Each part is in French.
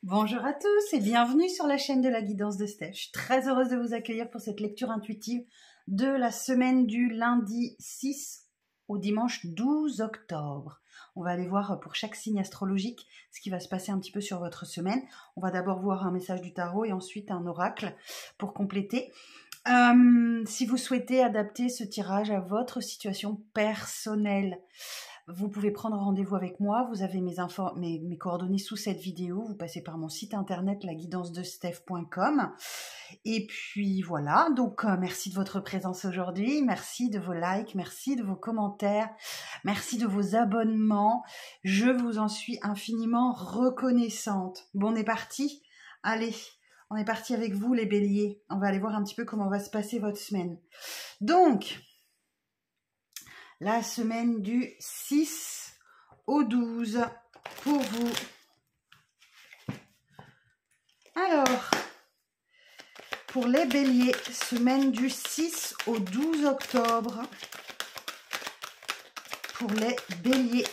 Bonjour à tous et bienvenue sur la chaîne de la guidance de Steph. Je suis très heureuse de vous accueillir pour cette lecture intuitive de la semaine du lundi 6 au dimanche 12 octobre. On va aller voir pour chaque signe astrologique ce qui va se passer un petit peu sur votre semaine. On va d'abord voir un message du tarot et ensuite un oracle pour compléter. Si vous souhaitez adapter ce tirage à votre situation personnelle, vous pouvez prendre rendez-vous avec moi, vous avez mes coordonnées sous cette vidéo, vous passez par mon site internet laguidancedesteph.com et puis voilà, donc merci de votre présence aujourd'hui, merci de vos likes, merci de vos commentaires, merci de vos abonnements, je vous en suis infiniment reconnaissante. Bon, on est parti? Allez, on est parti avec vous les béliers, on va aller voir un petit peu comment va se passer votre semaine. Donc, la semaine du 6 au 12 pour vous. Alors, pour les béliers, semaine du 6 au 12 octobre. Pour les béliers.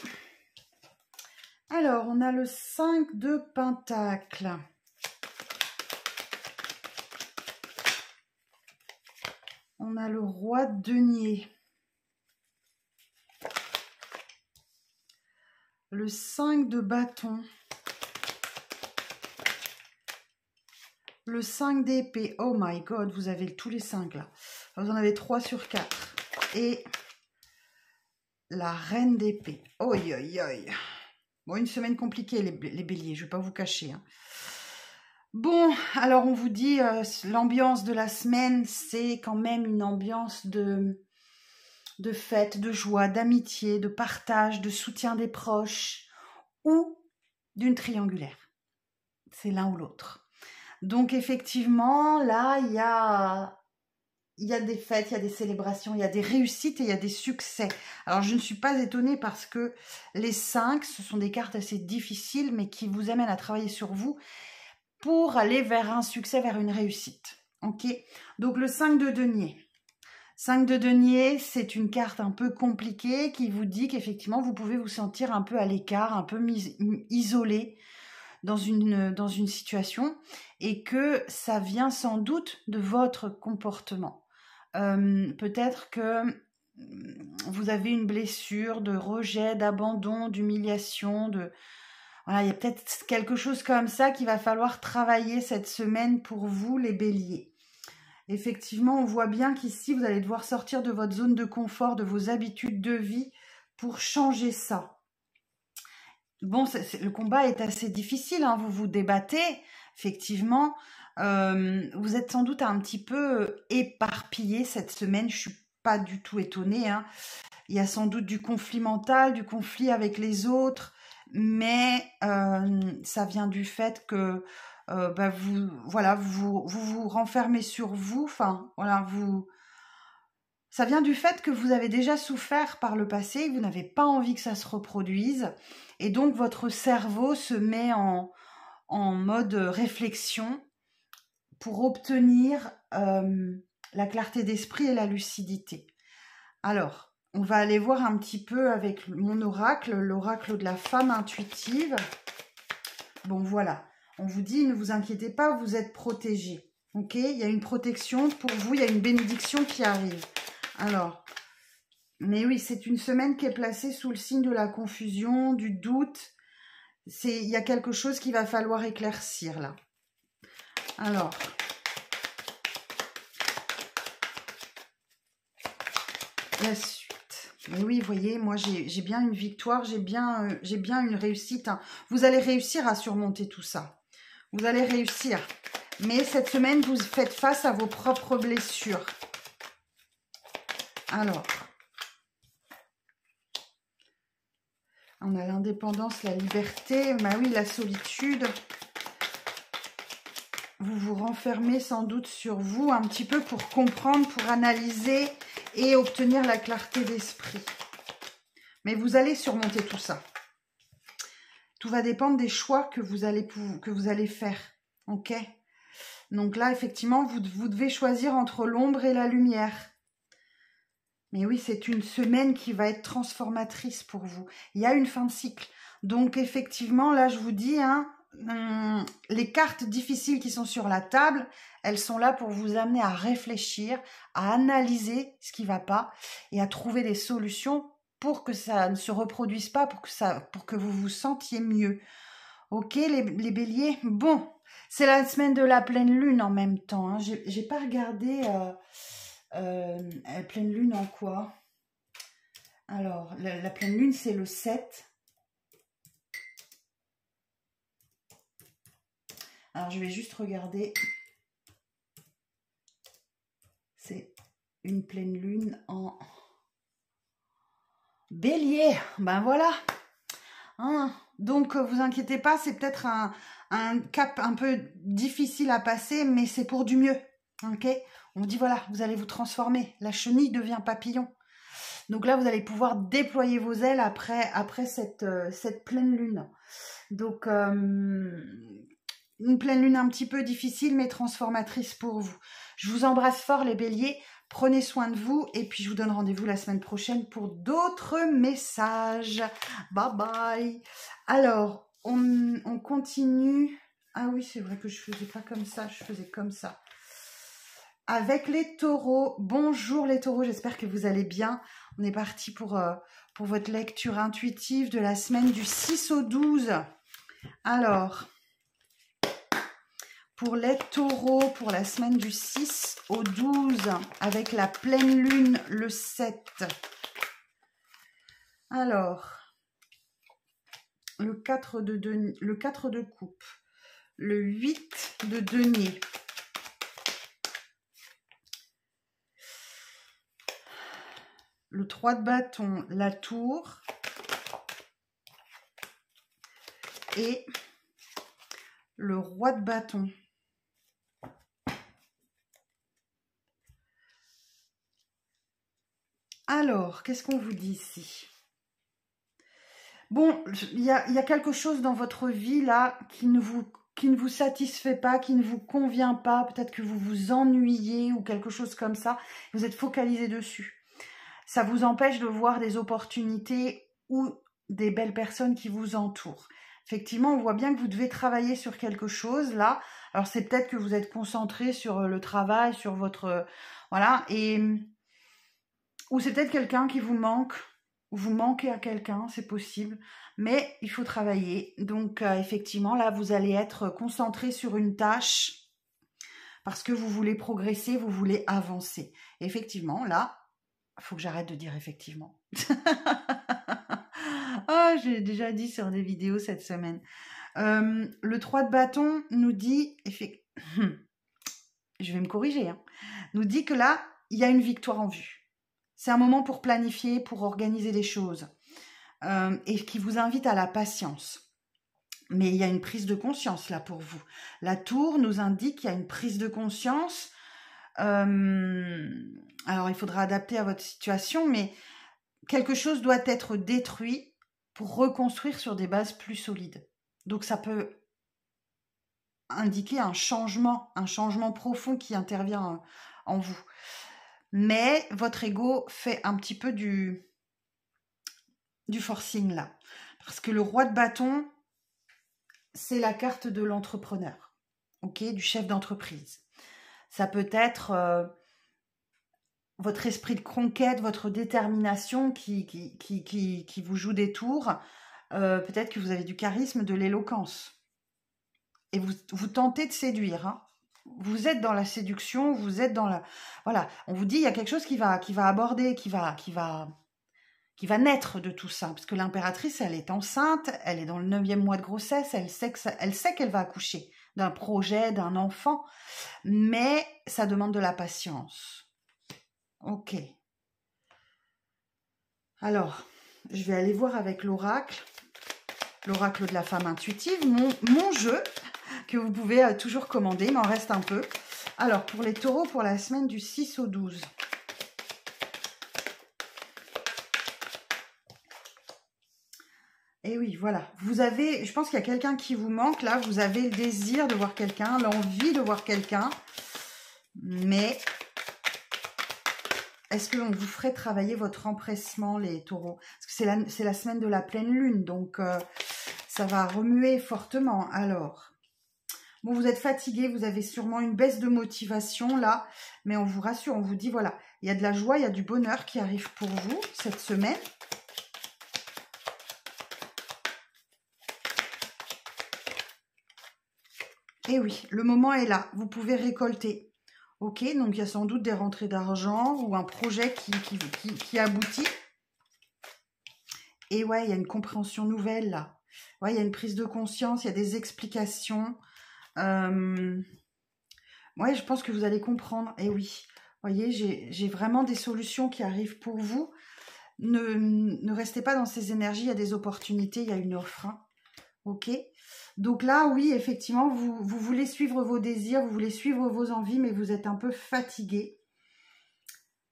Alors, on a le 5 de Pentacle. On a le roi de denier. Le 5 de bâton, le 5 d'épée, oh my god, vous avez tous les 5 là, vous en avez 3 sur 4, et la reine d'épée, oi oi oi, bon, une semaine compliquée les béliers, je ne vais pas vous cacher. Hein. Bon, alors on vous dit, l'ambiance de la semaine, c'est quand même une ambiance de fête, de joie, d'amitié, de partage, de soutien des proches ou d'une triangulaire. C'est l'un ou l'autre. Donc effectivement, là, il y a des fêtes, il y a des célébrations, il y a des réussites et il y a des succès. Alors je ne suis pas étonnée parce que les 5, ce sont des cartes assez difficiles mais qui vous amènent à travailler sur vous pour aller vers un succès, vers une réussite. Ok, donc le 5 de denier. 5 de denier, c'est une carte un peu compliquée qui vous dit qu'effectivement, vous pouvez vous sentir un peu à l'écart, un peu isolé dans une situation et que ça vient sans doute de votre comportement. Peut-être que vous avez une blessure de rejet, d'abandon, d'humiliation, voilà, il y a peut-être quelque chose comme ça qu'il va falloir travailler cette semaine pour vous, les béliers. Effectivement, on voit bien qu'ici, vous allez devoir sortir de votre zone de confort, de vos habitudes de vie pour changer ça. Bon, le combat est assez difficile, hein, vous vous débattez, effectivement. Vous êtes sans doute un petit peu éparpillé cette semaine, je ne suis pas du tout étonnée. Hein. Il y a sans doute du conflit mental, du conflit avec les autres, mais ça vient du fait que vous renfermez sur vous, enfin voilà, ça vient du fait que vous avez déjà souffert par le passé, vous n'avez pas envie que ça se reproduise, et donc votre cerveau se met en mode réflexion pour obtenir la clarté d'esprit et la lucidité. Alors, on va aller voir un petit peu avec mon oracle, l'oracle de la femme intuitive. Bon, voilà. On vous dit, ne vous inquiétez pas, vous êtes protégés. Ok, il y a une protection pour vous, il y a une bénédiction qui arrive. Alors, mais oui, c'est une semaine qui est placée sous le signe de la confusion, du doute. Il y a quelque chose qu'il va falloir éclaircir là. Alors, la suite. Mais oui, vous voyez, moi j'ai bien une victoire, j'ai bien une réussite. Hein. Vous allez réussir à surmonter tout ça. Vous allez réussir. Mais cette semaine, vous faites face à vos propres blessures. Alors, on a l'indépendance, la liberté, bah oui, la solitude. Vous vous renfermez sans doute sur vous un petit peu pour comprendre, pour analyser et obtenir la clarté d'esprit. Mais vous allez surmonter tout ça. Tout va dépendre des choix que vous allez faire. Ok? Donc là, effectivement, vous devez choisir entre l'ombre et la lumière. Mais oui, c'est une semaine qui va être transformatrice pour vous. Il y a une fin de cycle. Donc effectivement, là, je vous dis, hein, les cartes difficiles qui sont sur la table, elles sont là pour vous amener à réfléchir, à analyser ce qui ne va pas et à trouver des solutions pour que ça ne se reproduise pas, pour que vous vous sentiez mieux. Ok, les béliers. Bon, c'est la semaine de la pleine lune en même temps. Hein. J'ai pas regardé pleine lune en quoi. Alors, la pleine lune, c'est le 7. Alors, je vais juste regarder. C'est une pleine lune en bélier. Ben voilà. Hein, donc, vous inquiétez pas, c'est peut-être un cap un peu difficile à passer, mais c'est pour du mieux. Ok, on vous dit voilà, vous allez vous transformer. La chenille devient papillon. Donc là, vous allez pouvoir déployer vos ailes après cette pleine lune. Donc, une pleine lune un petit peu difficile, mais transformatrice pour vous. Je vous embrasse fort, les béliers. Prenez soin de vous. Et puis, je vous donne rendez-vous la semaine prochaine pour d'autres messages. Bye bye. Alors, on continue. Ah oui, c'est vrai que je faisais pas comme ça. Je faisais comme ça. Avec les taureaux. Bonjour les taureaux, j'espère que vous allez bien. On est parti pour votre lecture intuitive de la semaine du 6 au 12. Alors, pour les taureaux, pour la semaine du 6 au 12, avec la pleine lune le 7. Alors, le 4 de coupe, le 8 de denier. Le 3 de bâton, la tour et le roi de bâton. Alors, qu'est-ce qu'on vous dit ici? Bon, il y a quelque chose dans votre vie là qui ne vous satisfait pas, qui ne vous convient pas. Peut-être que vous vous ennuyez ou quelque chose comme ça. Vous êtes focalisé dessus. Ça vous empêche de voir des opportunités ou des belles personnes qui vous entourent. Effectivement, on voit bien que vous devez travailler sur quelque chose là. Alors, c'est peut-être que vous êtes concentré sur le travail, sur votre... voilà. Ou c'est peut-être quelqu'un qui vous manque. Ou vous manquez à quelqu'un, c'est possible. Mais il faut travailler. Donc, effectivement, là, vous allez être concentré sur une tâche parce que vous voulez progresser, vous voulez avancer. Et effectivement, là... il faut que j'arrête de dire effectivement. Ah, j'ai déjà dit sur des vidéos cette semaine. Le 3 de bâton nous dit, je vais me corriger, hein, nous dit que là, il y a une victoire en vue. C'est un moment pour planifier, pour organiser des choses et qui vous invite à la patience. Mais il y a une prise de conscience là pour vous. La tour nous indique qu'il y a une prise de conscience. Alors, il faudra adapter à votre situation, mais quelque chose doit être détruit pour reconstruire sur des bases plus solides. Donc, ça peut indiquer un changement profond qui intervient en vous. Mais votre ego fait un petit peu du forcing là. Parce que le roi de bâton, c'est la carte de l'entrepreneur, ok, du chef d'entreprise. Ça peut être votre esprit de conquête, votre détermination qui vous joue des tours. Peut-être que vous avez du charisme, de l'éloquence. Et vous tentez de séduire. Hein. Vous êtes dans la séduction, vous êtes dans la... Voilà, on vous dit, il y a quelque chose qui va aborder, qui va naître de tout ça. Parce que l'impératrice, elle est enceinte, elle est dans le 9e mois de grossesse, elle sait qu'elle va accoucher d'un projet, d'un enfant. Mais ça demande de la patience. Ok. Alors, je vais aller voir avec l'oracle de la femme intuitive, mon jeu, que vous pouvez toujours commander, il m'en reste un peu. Alors, pour les taureaux, pour la semaine du 6 au 12. Et oui, voilà. Vous avez, je pense qu'il y a quelqu'un qui vous manque, là. Vous avez le désir de voir quelqu'un, l'envie de voir quelqu'un. Mais... est-ce qu'on vous ferait travailler votre empressement, les taureaux? Parce que c'est la semaine de la pleine lune, donc ça va remuer fortement. Alors, bon, vous êtes fatigué, vous avez sûrement une baisse de motivation là, mais on vous rassure, on vous dit voilà, il y a de la joie, il y a du bonheur qui arrive pour vous cette semaine. Et oui, le moment est là, vous pouvez récolter. Ok, donc il y a sans doute des rentrées d'argent ou un projet qui aboutit. Et ouais, il y a une compréhension nouvelle là. Ouais, il y a une prise de conscience, il y a des explications. Ouais, je pense que vous allez comprendre. Et oui, vous voyez, j'ai vraiment des solutions qui arrivent pour vous. Ne restez pas dans ces énergies, il y a des opportunités, il y a une offre. Hein. Ok. Donc là, oui, effectivement, vous voulez suivre vos désirs, vous voulez suivre vos envies, mais vous êtes un peu fatigué.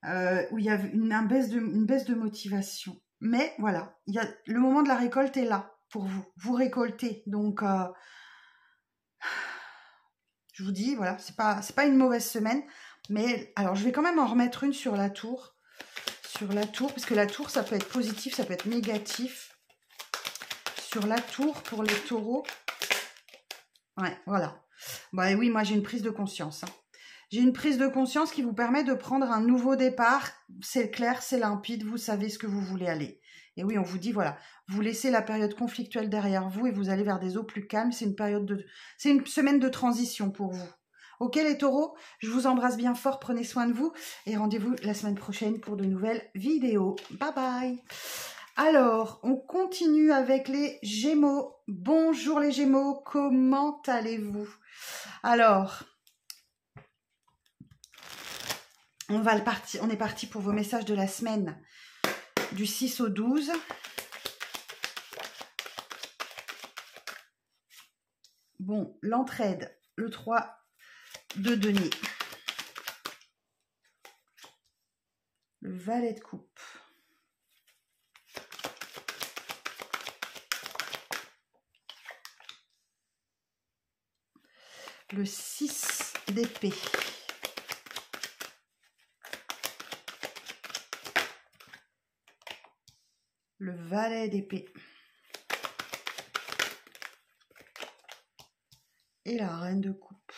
Où il y a une baisse de motivation. Mais voilà, le moment de la récolte est là pour vous. Vous récoltez. Donc, je vous dis, voilà, c'est pas une mauvaise semaine. Mais alors, je vais quand même en remettre une sur la tour. Sur la tour, parce que la tour, ça peut être positif, ça peut être négatif. Sur la tour, pour les taureaux. Ouais, voilà. Bah oui, moi, j'ai une prise de conscience. Hein. J'ai une prise de conscience qui vous permet de prendre un nouveau départ. C'est clair, c'est limpide, vous savez ce que vous voulez aller. Et oui, on vous dit, voilà, vous laissez la période conflictuelle derrière vous et vous allez vers des eaux plus calmes. C'est une semaine de transition pour vous. Ok les taureaux, je vous embrasse bien fort, prenez soin de vous et rendez-vous la semaine prochaine pour de nouvelles vidéos. Bye bye. Alors, on continue avec les Gémeaux. Bonjour les Gémeaux, comment allez-vous? Alors... on est parti pour vos messages de la semaine du 6 au 12. Bon, l'entraide, le 3 de denier. Le valet de coupe. Le 6 d'épée. Le valet d'épée. Et la reine de coupe.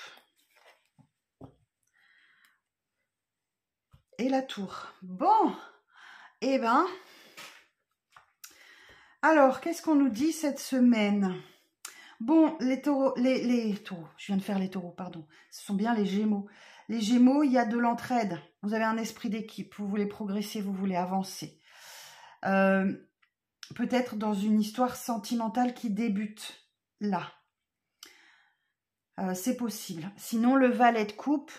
Et la tour. Bon, eh ben, alors, qu'est-ce qu'on nous dit cette semaine? Bon, les taureaux, les taureaux, je viens de faire les taureaux, pardon. Ce sont bien les Gémeaux. Les Gémeaux, il y a de l'entraide. Vous avez un esprit d'équipe. Vous voulez progresser, vous voulez avancer. Peut-être dans une histoire sentimentale qui débute là. C'est possible. Sinon, le valet de coupe,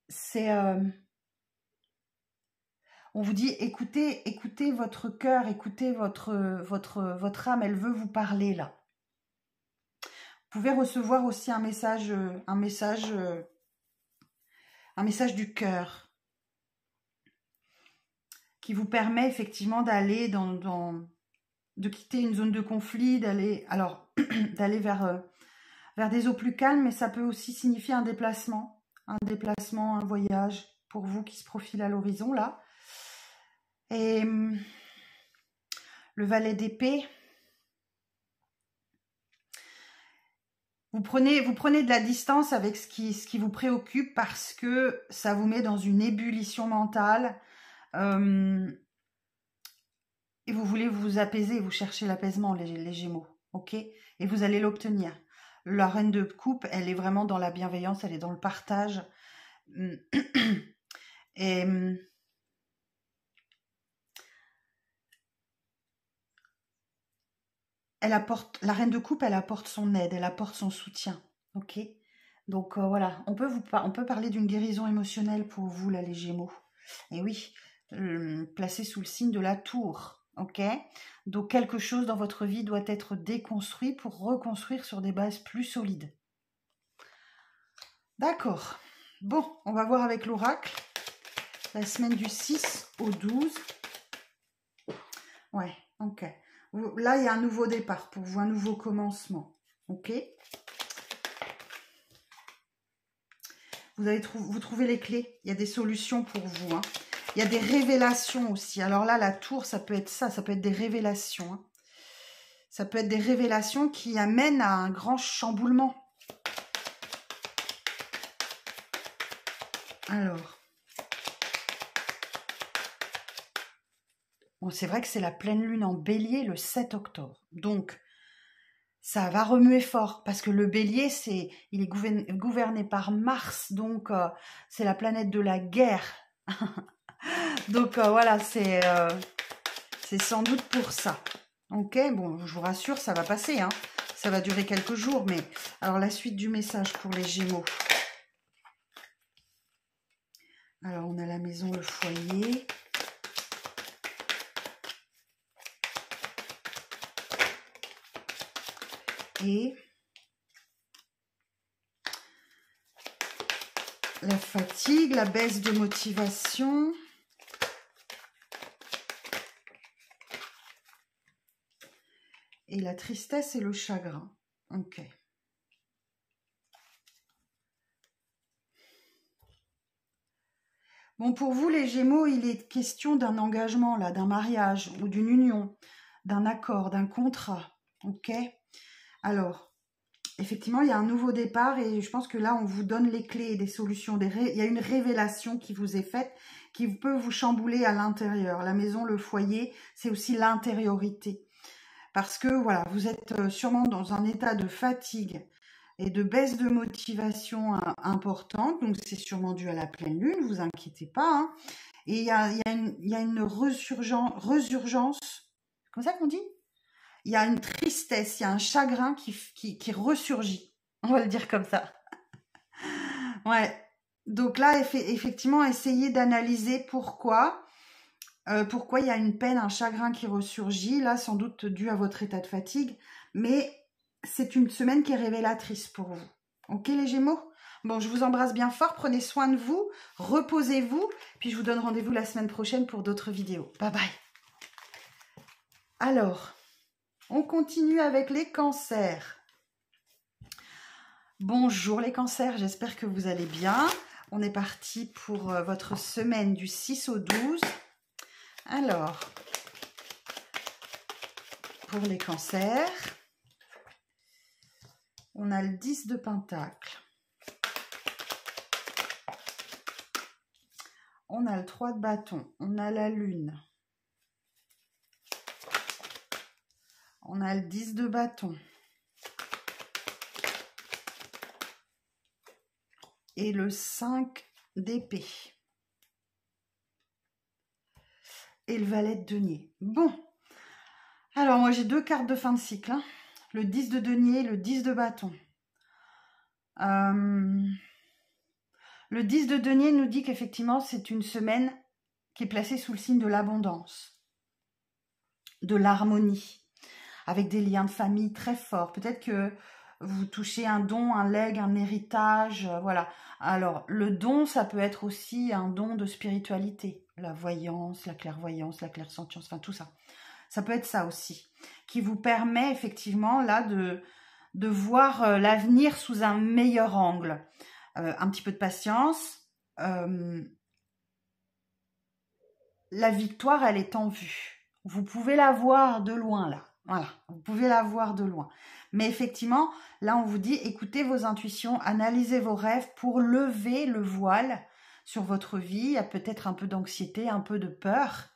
c'est... on vous dit, écoutez votre cœur, écoutez votre âme, elle veut vous parler là. Vous pouvez recevoir aussi un message du cœur qui vous permet effectivement d'aller de quitter une zone de conflit, d'aller vers des eaux plus calmes, mais ça peut aussi signifier un déplacement, un voyage pour vous qui se profile à l'horizon là. Et le valet d'épée, vous prenez de la distance avec ce qui vous préoccupe parce que ça vous met dans une ébullition mentale et vous voulez vous apaiser, vous cherchez l'apaisement les Gémeaux, ok? Et vous allez l'obtenir. La reine de coupe, elle est vraiment dans la bienveillance, elle est dans le partage. Et la reine de coupe, elle apporte son aide, elle apporte son soutien, ok? Donc voilà, on peut parler d'une guérison émotionnelle pour vous là les Gémeaux. Et oui, placé sous le signe de la tour, ok? Donc quelque chose dans votre vie doit être déconstruit pour reconstruire sur des bases plus solides. D'accord. Bon, on va voir avec l'oracle. La semaine du 6 au 12. Ouais, ok. Là, il y a un nouveau départ pour vous, un nouveau commencement. Ok. Vous trouvez les clés. Il y a des solutions pour vous. Hein. Il y a des révélations aussi. Alors là, la tour, ça peut être ça. Ça peut être des révélations. Hein. Ça peut être des révélations qui amènent à un grand chamboulement. Alors. Bon, c'est vrai que c'est la pleine lune en bélier le 7 octobre. Donc, ça va remuer fort. Parce que le bélier, il est gouverné par Mars. Donc, c'est la planète de la guerre. Donc, voilà, c'est sans doute pour ça. Ok, bon, je vous rassure, ça va passer. Hein. Ça va durer quelques jours. Mais alors, la suite du message pour les Gémeaux. Alors, on a la maison, le foyer. Et la fatigue, la baisse de motivation. Et la tristesse et le chagrin. Ok. Bon, pour vous, les Gémeaux, il est question d'un engagement, là, d'un mariage ou d'une union, d'un accord, d'un contrat. Ok. Alors, effectivement, il y a un nouveau départ et je pense que là, on vous donne les clés et des solutions. Il y a une révélation qui vous est faite, qui peut vous chambouler à l'intérieur. La maison, le foyer, c'est aussi l'intériorité. Parce que, voilà, vous êtes sûrement dans un état de fatigue et de baisse de motivation importante. Donc, c'est sûrement dû à la pleine lune, ne vous inquiétez pas. Hein. Et il y a une résurgence, comme ça qu'on dit ? Il y a une tristesse, il y a un chagrin qui ressurgit. On va le dire comme ça. Ouais. Donc là, effectivement, essayez d'analyser pourquoi il y a une peine, un chagrin qui ressurgit. Là, sans doute dû à votre état de fatigue. Mais c'est une semaine qui est révélatrice pour vous. Ok, les Gémeaux ? Bon, je vous embrasse bien fort. Prenez soin de vous. Reposez-vous. Puis je vous donne rendez-vous la semaine prochaine pour d'autres vidéos. Bye bye. Alors... on continue avec les cancers. Bonjour les cancers, j'espère que vous allez bien. On est parti pour votre semaine du 6 au 12. Alors, pour les cancers, on a le 10 de Pentacle. On a le 3 de bâton, on a la lune. On a le 10 de bâton. Et le 5 d'épée. Et le valet de denier. Bon. Alors, moi, j'ai deux cartes de fin de cycle. Hein. Le 10 de denier, le 10 de bâton. Le 10 de denier nous dit qu'effectivement, c'est une semaine qui est placée sous le signe de l'abondance, de l'harmonie, avec des liens de famille très forts. Peut-être que vous touchez un don, un legs, un héritage, voilà. Alors, le don, ça peut être aussi un don de spiritualité, la voyance, la clairvoyance, la clairsentience, enfin tout ça. Ça peut être ça aussi, qui vous permet effectivement là de voir l'avenir sous un meilleur angle. Un petit peu de patience. La victoire, elle est en vue. Vous pouvez la voir de loin là. Voilà, vous pouvez la voir de loin. Mais effectivement, là, on vous dit, écoutez vos intuitions, analysez vos rêves pour lever le voile sur votre vie. Il y a peut-être un peu d'anxiété, un peu de peur.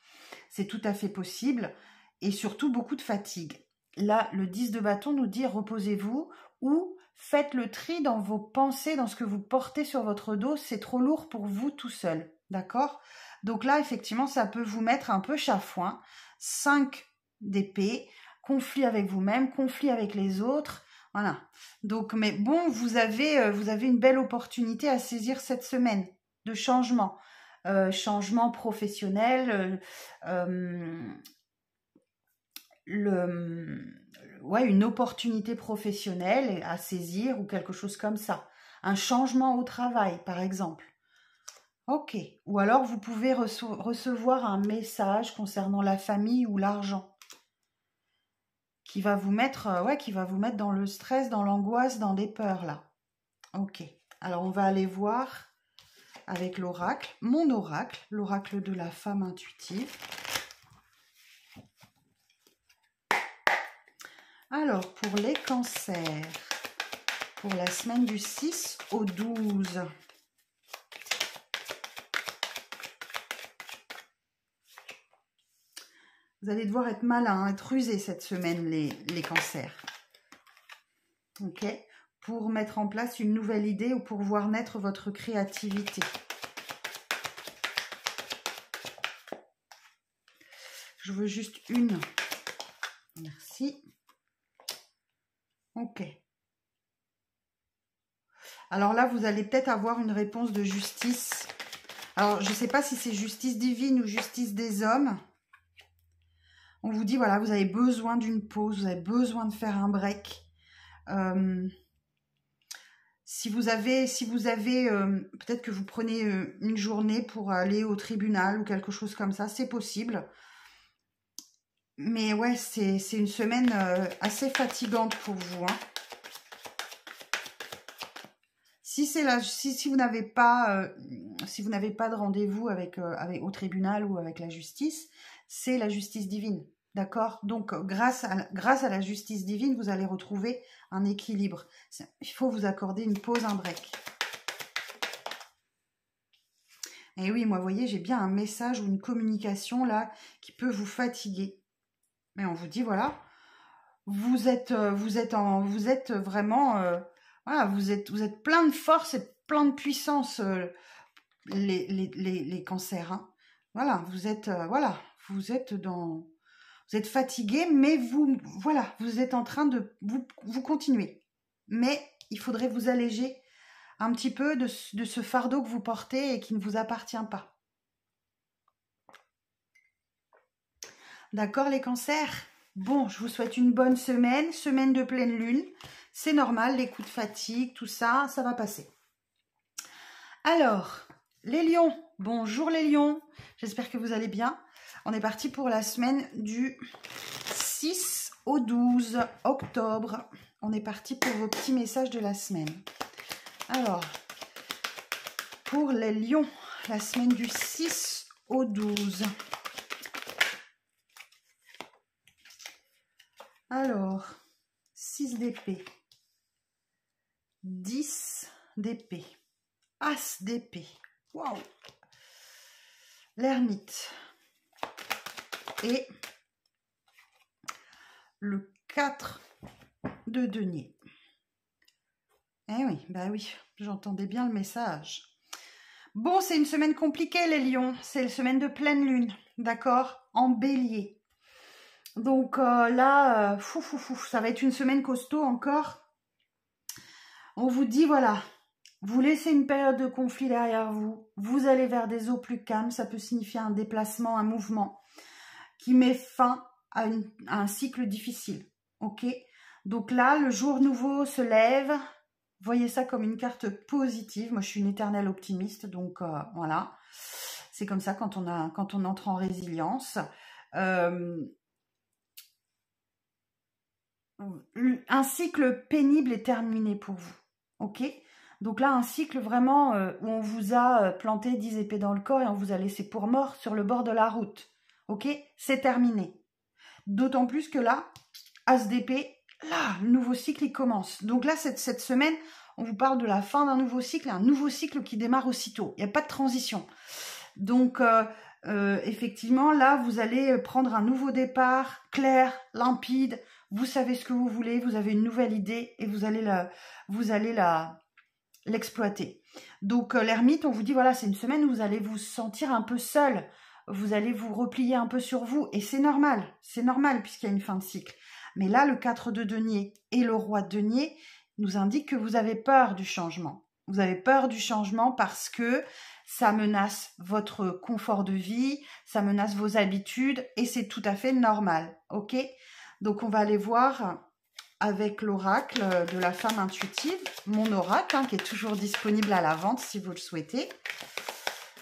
C'est tout à fait possible. Et surtout, beaucoup de fatigue. Là, le 10 de bâton nous dit, reposez-vous ou faites le tri dans vos pensées, dans ce que vous portez sur votre dos. C'est trop lourd pour vous tout seul. D'accord ? Donc là, effectivement, ça peut vous mettre un peu chafouin. 5 d'épée. Conflit avec vous-même, conflit avec les autres, voilà. Donc, mais bon, vous avez une belle opportunité à saisir cette semaine de changement, changement professionnel, une opportunité professionnelle à saisir ou quelque chose comme ça, un changement au travail, par exemple. Ok. Ou alors vous pouvez recevoir un message concernant la famille ou l'argent. Qui va vous mettre dans le stress, dans l'angoisse, dans des peurs, là. Ok. Alors, on va aller voir avec l'oracle, mon oracle, l'oracle de la femme intuitive. Alors, pour les cancers, pour la semaine du 6 au 12. Vous allez devoir être malin, être rusé cette semaine, les cancers. Ok? Pour mettre en place une nouvelle idée ou pour voir naître votre créativité. Je veux juste une. Merci. Ok. Alors là, vous allez peut-être avoir une réponse de justice. Alors, je ne sais pas si c'est justice divine ou justice des hommes. On vous dit, voilà, vous avez besoin d'une pause, vous avez besoin de faire un break. Si vous avez peut-être que vous prenez une journée pour aller au tribunal ou quelque chose comme ça, c'est possible. Mais ouais, c'est une semaine assez fatigante pour vous. Hein. Si vous n'avez pas de rendez-vous avec au tribunal ou avec la justice, c'est la justice divine. D'accord? Donc, grâce à la justice divine, vous allez retrouver un équilibre. Il faut vous accorder une pause, un break. Et oui, moi, vous voyez, j'ai bien un message ou une communication, là, qui peut vous fatiguer. Mais on vous dit, voilà, vous êtes vraiment... voilà, vous êtes plein de force et plein de puissance, les cancers. Hein. Voilà, vous êtes fatigué, mais vous êtes en train de vous continuer. Mais il faudrait vous alléger un petit peu de ce fardeau que vous portez et qui ne vous appartient pas. D'accord les cancers? Bon, je vous souhaite une bonne semaine de pleine lune. C'est normal, les coups de fatigue, tout ça, ça va passer. Alors, les lions, bonjour les lions, j'espère que vous allez bien. On est parti pour la semaine du 6 au 12 octobre. On est parti pour vos petits messages de la semaine. Alors, pour les lions, la semaine du 6 au 12. Alors, 6 d'épée, 10 d'épée, As d'épée, waouh, l'ermite et le 4 de denier. Eh oui, bah oui, j'entendais bien le message. Bon, c'est une semaine compliquée les lions, c'est une semaine de pleine lune, d'accord, en bélier. Donc là, ça va être une semaine costaud encore. On vous dit, voilà, vous laissez une période de conflit derrière vous. Vous allez vers des eaux plus calmes. Ça peut signifier un déplacement, un mouvement qui met fin à un cycle difficile. Ok? Donc là, le jour nouveau se lève. Voyez ça comme une carte positive. Moi, je suis une éternelle optimiste. Donc voilà. C'est comme ça quand on entre en résilience. Un cycle pénible est terminé pour vous. Ok? Donc là, un cycle vraiment où on vous a planté 10 épées dans le corps et on vous a laissé pour mort sur le bord de la route. Ok? C'est terminé. D'autant plus que là, As d'épée, là, le nouveau cycle, il commence. Donc là, cette semaine, on vous parle de la fin d'un nouveau cycle, un nouveau cycle qui démarre aussitôt. Il n'y a pas de transition. Donc, effectivement, là, vous allez prendre un nouveau départ, clair, limpide. Vous savez ce que vous voulez, vous avez une nouvelle idée et vous allez l'exploiter. Donc, l'ermite, on vous dit, voilà, c'est une semaine où vous allez vous sentir un peu seul. Vous allez vous replier un peu sur vous. Et c'est normal puisqu'il y a une fin de cycle. Mais là, le 4 de denier et le roi de denier nous indiquent que vous avez peur du changement. Vous avez peur du changement parce que ça menace votre confort de vie, ça menace vos habitudes et c'est tout à fait normal. Ok? Donc, on va aller voir avec l'oracle de la femme intuitive, mon oracle, qui est toujours disponible à la vente si vous le souhaitez.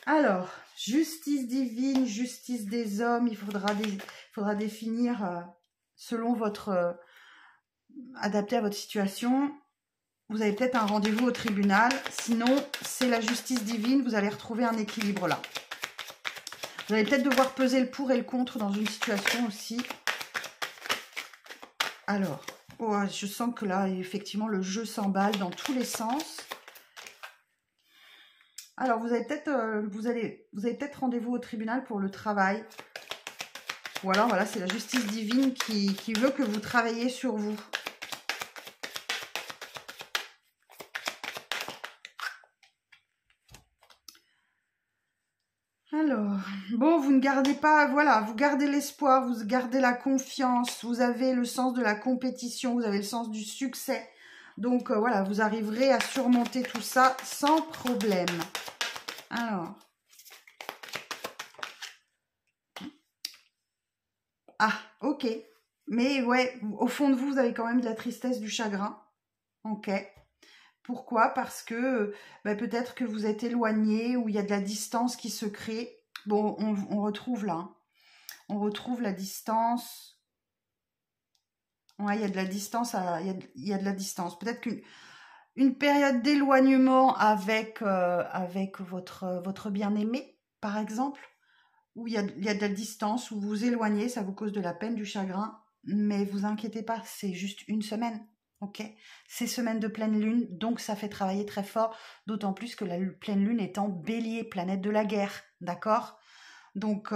Alors, justice divine, justice des hommes, il faudra définir selon votre... adapté à votre situation. Vous avez peut-être un rendez-vous au tribunal, sinon c'est la justice divine, vous allez retrouver un équilibre là. Vous allez peut-être devoir peser le pour et le contre dans une situation aussi. Alors, Ouais, je sens que là, effectivement, le jeu s'emballe dans tous les sens. Alors, vous avez peut-être peut-être rendez-vous au tribunal pour le travail. Ou alors, voilà, c'est la justice divine qui veut que vous travailliez sur vous. Alors, bon, vous ne gardez pas, voilà, vous gardez l'espoir, vous gardez la confiance, vous avez le sens de la compétition, vous avez le sens du succès. Donc, voilà, vous arriverez à surmonter tout ça sans problème. Alors. Ah, ok. Mais ouais, au fond de vous, vous avez quand même de la tristesse, du chagrin. Ok. Pourquoi? Parce que peut-être que vous êtes éloigné ou il y a de la distance qui se crée. Bon, on retrouve là. Hein. On retrouve la distance. Ouais, il y a de la distance. Il y a de la distance. Peut-être qu'une période d'éloignement avec votre bien-aimé, par exemple, où il y a de la distance, où vous vous éloignez, ça vous cause de la peine, du chagrin. Mais vous inquiétez pas, c'est juste une semaine. Ok, c'est semaine de pleine lune, donc ça fait travailler très fort, d'autant plus que la pleine lune est en bélier, planète de la guerre, d'accord? Donc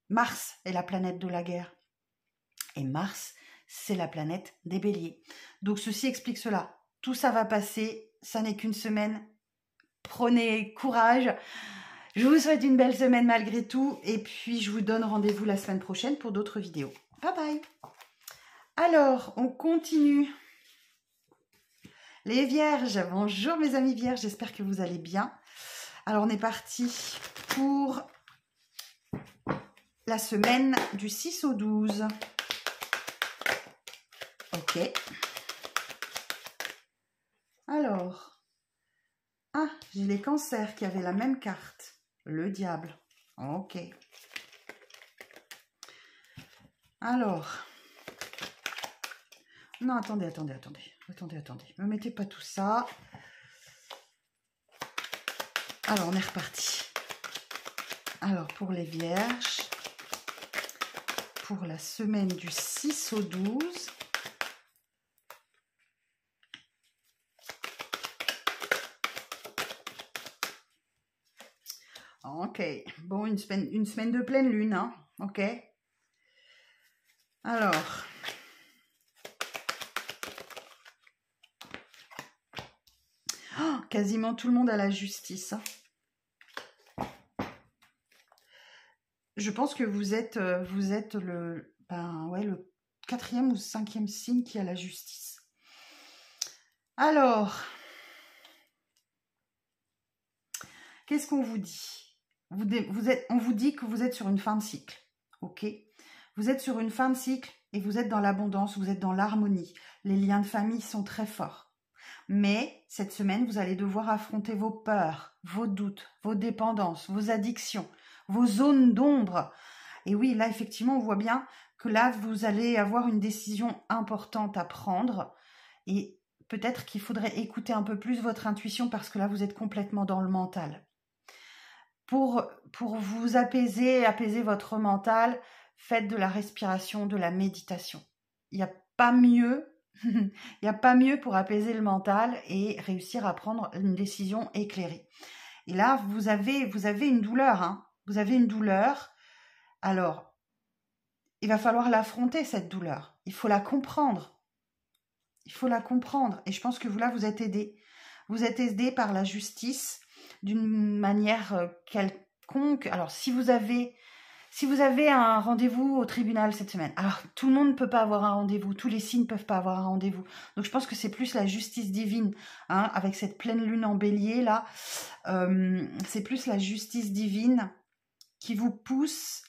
Mars est la planète de la guerre, et Mars, c'est la planète des béliers. Donc ceci explique cela. Tout ça va passer, ça n'est qu'une semaine. Prenez courage. Je vous souhaite une belle semaine malgré tout, et puis je vous donne rendez-vous la semaine prochaine pour d'autres vidéos. Bye bye. Alors, on continue. Les vierges, bonjour mes amis vierges, j'espère que vous allez bien. Alors on est parti pour la semaine du 6 au 12. Ok. Alors, j'ai les cancers qui avaient la même carte. Le diable. Ok. Alors. Non, attendez. Ne me mettez pas tout ça. Alors, on est reparti. Alors, pour les vierges, pour la semaine du 6 au 12, ok, bon, une semaine de pleine lune, hein, ok. Alors, quasiment tout le monde a la justice, hein. Je pense que vous êtes le 4e ou 5e signe qui a la justice. Alors, qu'est-ce qu'on vous dit? On vous dit que vous êtes sur une fin de cycle, ok? Vous êtes sur une fin de cycle et vous êtes dans l'abondance, vous êtes dans l'harmonie. Les liens de famille sont très forts. Mais cette semaine, vous allez devoir affronter vos peurs, vos doutes, vos dépendances, vos addictions, vos zones d'ombre. Et oui, là, effectivement, on voit bien que là, vous allez avoir une décision importante à prendre. Et peut-être qu'il faudrait écouter un peu plus votre intuition parce que là, vous êtes complètement dans le mental. Pour vous apaiser votre mental, faites de la respiration, de la méditation. Il n'y a pas mieux. Il n'y a pas mieux pour apaiser le mental et réussir à prendre une décision éclairée. Et là, vous avez une douleur, hein. Vous avez une douleur. Alors, il va falloir l'affronter, cette douleur. Il faut la comprendre. Il faut la comprendre. Et je pense que vous, là, vous êtes aidé. Vous êtes aidé par la justice d'une manière quelconque. Alors, si vous avez un rendez-vous au tribunal cette semaine, alors tout le monde ne peut pas avoir un rendez-vous, tous les signes ne peuvent pas avoir un rendez-vous. Donc je pense que c'est plus la justice divine, hein, avec cette pleine lune en bélier là, c'est plus la justice divine qui vous pousse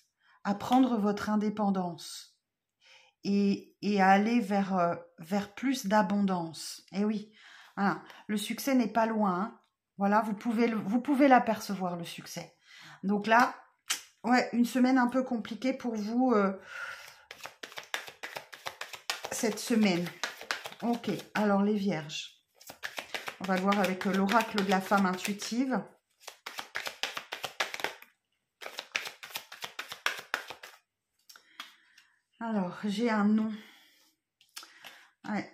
à prendre votre indépendance et à aller vers plus d'abondance. Et oui, hein, le succès n'est pas loin. Hein. Voilà, vous pouvez l'apercevoir, le succès. Donc là, ouais, une semaine un peu compliquée pour vous cette semaine. Ok, alors les vierges. On va voir avec l'oracle de la femme intuitive. Alors, j'ai un nom. Ouais.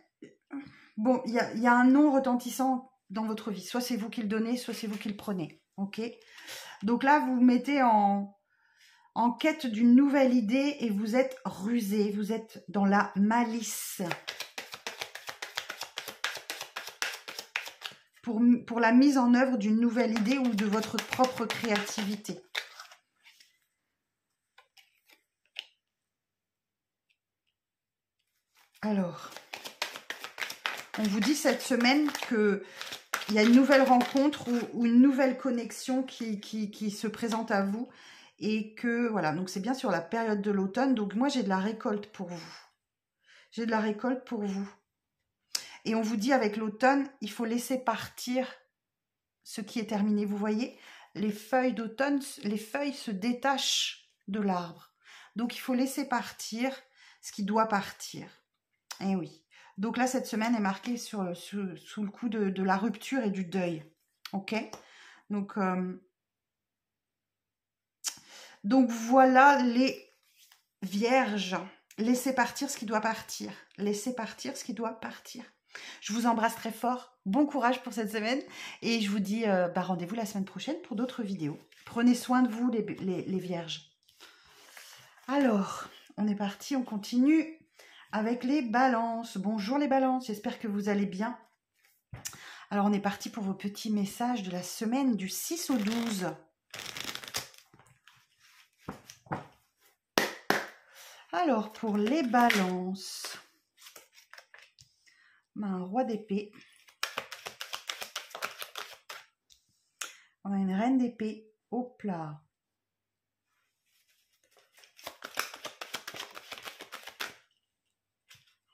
Bon, il y a un nom retentissant dans votre vie. Soit c'est vous qui le donnez, soit c'est vous qui le prenez. Ok? Donc là, vous vous mettez en quête d'une nouvelle idée et vous êtes rusé. Vous êtes dans la malice. Pour la mise en œuvre d'une nouvelle idée ou de votre propre créativité. Alors, on vous dit cette semaine qu'il y a une nouvelle rencontre ou une nouvelle connexion qui se présente à vous. Et que, voilà, donc c'est bien sur la période de l'automne. Donc moi, j'ai de la récolte pour vous. J'ai de la récolte pour vous. Et on vous dit avec l'automne, il faut laisser partir ce qui est terminé. Vous voyez, les feuilles d'automne, les feuilles se détachent de l'arbre. Donc, il faut laisser partir ce qui doit partir. Eh oui. Donc là, cette semaine est marquée sous le coup de la rupture et du deuil. Ok? Donc voilà les vierges. Laissez partir ce qui doit partir. Laissez partir ce qui doit partir. Je vous embrasse très fort. Bon courage pour cette semaine. Et je vous dis rendez-vous la semaine prochaine pour d'autres vidéos. Prenez soin de vous, les vierges. Alors, on est parti. On continue avec les balances. Bonjour les balances. J'espère que vous allez bien. Alors, on est parti pour vos petits messages de la semaine du 6 au 12. Alors, pour les balances, un roi d'épée. On a une reine d'épée au plat.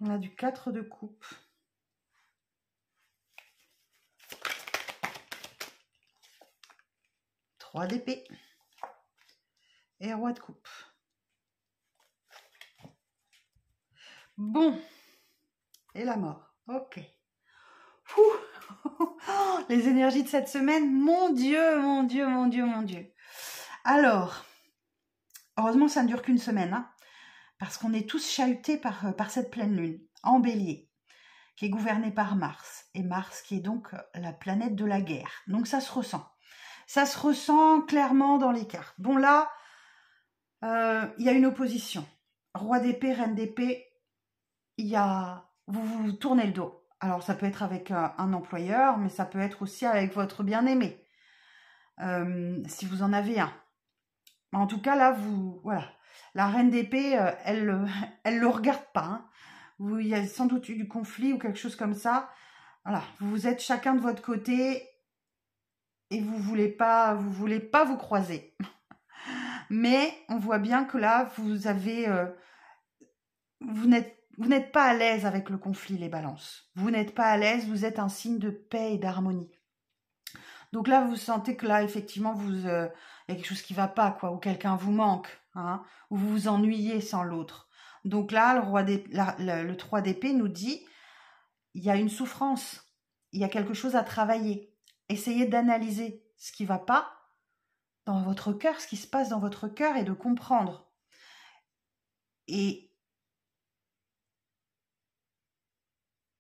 On a du 4 de coupe. Roi d'épée. Et roi de coupe. Bon. Et la mort. Ok. Les énergies de cette semaine. Mon Dieu, mon Dieu, mon Dieu, mon Dieu. Alors, heureusement, ça ne dure qu'une semaine. Hein, parce qu'on est tous chahutés par cette pleine lune. En bélier. Qui est gouvernée par Mars. Et Mars qui est donc la planète de la guerre. Donc ça se ressent. Ça se ressent clairement dans les cartes. Bon là, il y a une opposition. Roi d'épée, reine d'épée. Vous vous tournez le dos. Alors, ça peut être avec un employeur, mais ça peut être aussi avec votre bien-aimé, si vous en avez un. En tout cas, là, voilà. La reine d'épée, elle le regarde pas. Hein. Il y a sans doute eu du conflit ou quelque chose comme ça. Voilà, vous êtes chacun de votre côté et vous voulez pas vous croiser. Mais on voit bien que là, vous n'êtes pas à l'aise avec le conflit, les balances. Vous n'êtes pas à l'aise, vous êtes un signe de paix et d'harmonie. Donc là, vous sentez que là, effectivement, il y a quelque chose qui ne va pas, quoi, ou quelqu'un vous manque, hein, ou vous vous ennuyez sans l'autre. Donc là, le 3 d'épée nous dit, il y a une souffrance, il y a quelque chose à travailler. Essayez d'analyser ce qui ne va pas dans votre cœur, ce qui se passe dans votre cœur et de comprendre. Et